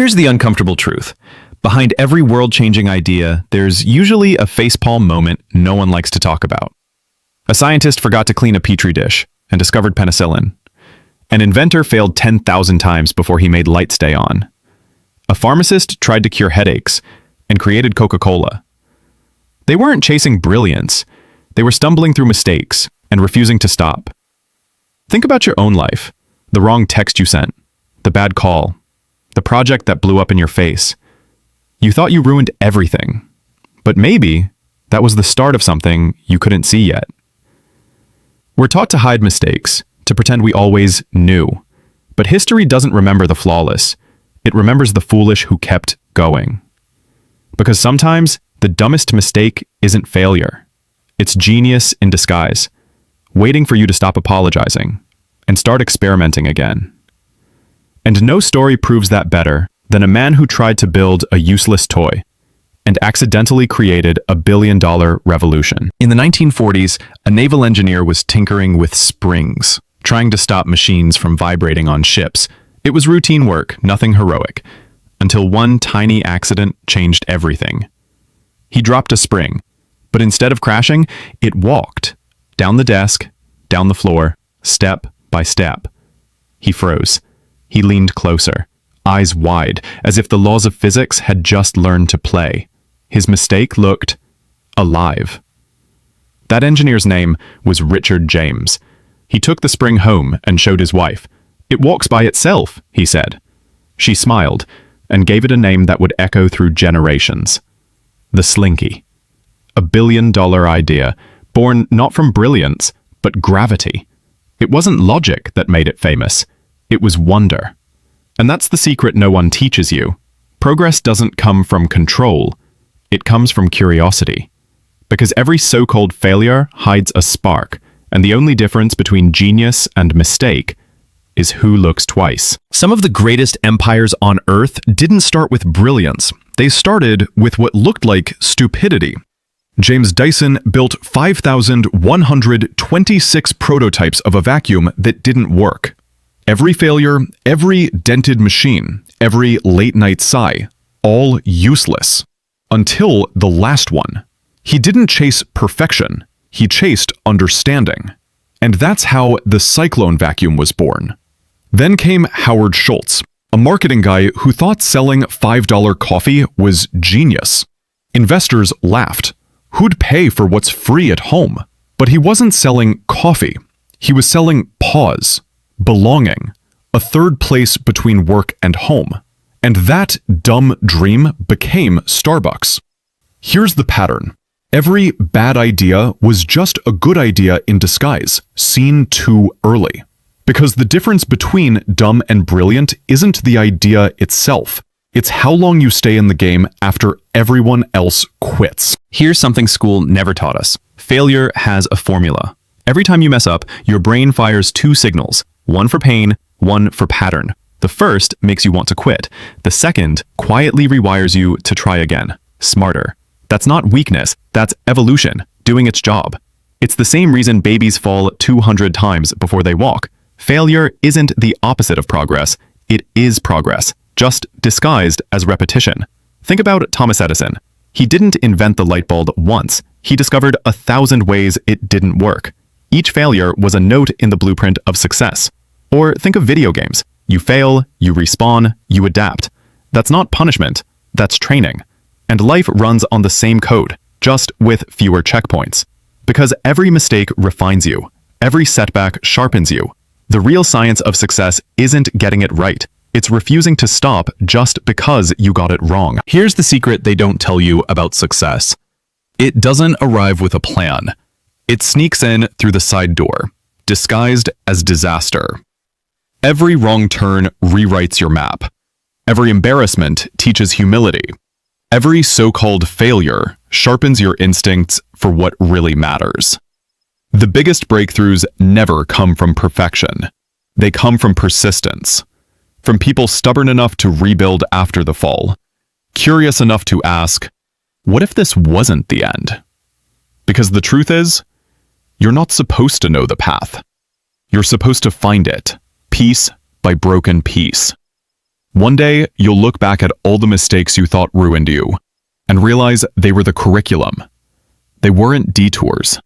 Here's the uncomfortable truth. Behind every world-changing idea, there's usually a facepalm moment no one likes to talk about. A scientist forgot to clean a petri dish and discovered penicillin. An inventor failed 10,000 times before he made lights stay on. A pharmacist tried to cure headaches and created Coca-Cola. They weren't chasing brilliance. They were stumbling through mistakes and refusing to stop. Think about your own life. The wrong text you sent, the bad call, the project that blew up in your face. You thought you ruined everything, but maybe that was the start of something you couldn't see yet. We're taught to hide mistakes, to pretend we always knew. But history doesn't remember the flawless. It remembers the foolish who kept going. Because sometimes the dumbest mistake isn't failure. It's genius in disguise, waiting for you to stop apologizing and start experimenting again. And no story proves that better than a man who tried to build a useless toy and accidentally created a billion-dollar revolution. In the 1940s, a naval engineer was tinkering with springs, trying to stop machines from vibrating on ships. It was routine work, nothing heroic, until one tiny accident changed everything. He dropped a spring, but instead of crashing, it walked down the desk, down the floor, step by step. He froze. He leaned closer, eyes wide, as if the laws of physics had just learned to play. His mistake looked alive. That engineer's name was Richard James. He took the spring home and showed his wife. "It walks by itself," he said. She smiled and gave it a name that would echo through generations. The Slinky. A billion-dollar idea, born not from brilliance, but gravity. It wasn't logic that made it famous. It was wonder. And that's the secret no one teaches you. Progress doesn't come from control. It comes from curiosity. Because every so-called failure hides a spark, and the only difference between genius and mistake is who looks twice. Some of the greatest empires on Earth didn't start with brilliance. They started with what looked like stupidity. James Dyson built 5,126 prototypes of a vacuum that didn't work. Every failure, every dented machine, every late-night sigh, all useless. Until the last one. He didn't chase perfection. He chased understanding. And that's how the cyclone vacuum was born. Then came Howard Schultz, a marketing guy who thought selling $5 coffee was genius. Investors laughed. Who'd pay for what's free at home? But he wasn't selling coffee. He was selling pause, belonging, a third place between work and home. And that dumb dream became Starbucks. Here's the pattern. Every bad idea was just a good idea in disguise, seen too early. Because the difference between dumb and brilliant isn't the idea itself. It's how long you stay in the game after everyone else quits. Here's something school never taught us. Failure has a formula. Every time you mess up, your brain fires two signals, one for pain, one for pattern. The first makes you want to quit. The second quietly rewires you to try again, smarter. That's not weakness, that's evolution, doing its job. It's the same reason babies fall 200 times before they walk. Failure isn't the opposite of progress, it is progress, just disguised as repetition. Think about Thomas Edison. He didn't invent the light bulb once, he discovered 1,000 ways it didn't work. Each failure was a note in the blueprint of success. Or think of video games. You fail, you respawn, you adapt. That's not punishment, that's training. And life runs on the same code, just with fewer checkpoints. Because every mistake refines you. Every setback sharpens you. The real science of success isn't getting it right. It's refusing to stop just because you got it wrong. Here's the secret they don't tell you about success. It doesn't arrive with a plan. It sneaks in through the side door, disguised as disaster. Every wrong turn rewrites your map. Every embarrassment teaches humility. Every so-called failure sharpens your instincts for what really matters. The biggest breakthroughs never come from perfection. They come from persistence. From people stubborn enough to rebuild after the fall. Curious enough to ask, what if this wasn't the end? Because the truth is, you're not supposed to know the path. You're supposed to find it, piece by broken piece. One day, you'll look back at all the mistakes you thought ruined you and realize they were the curriculum. They weren't detours.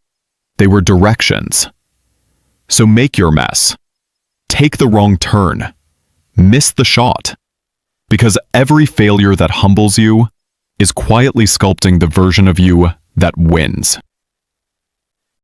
They were directions. So make your mess. Take the wrong turn. Miss the shot. Because every failure that humbles you is quietly sculpting the version of you that wins.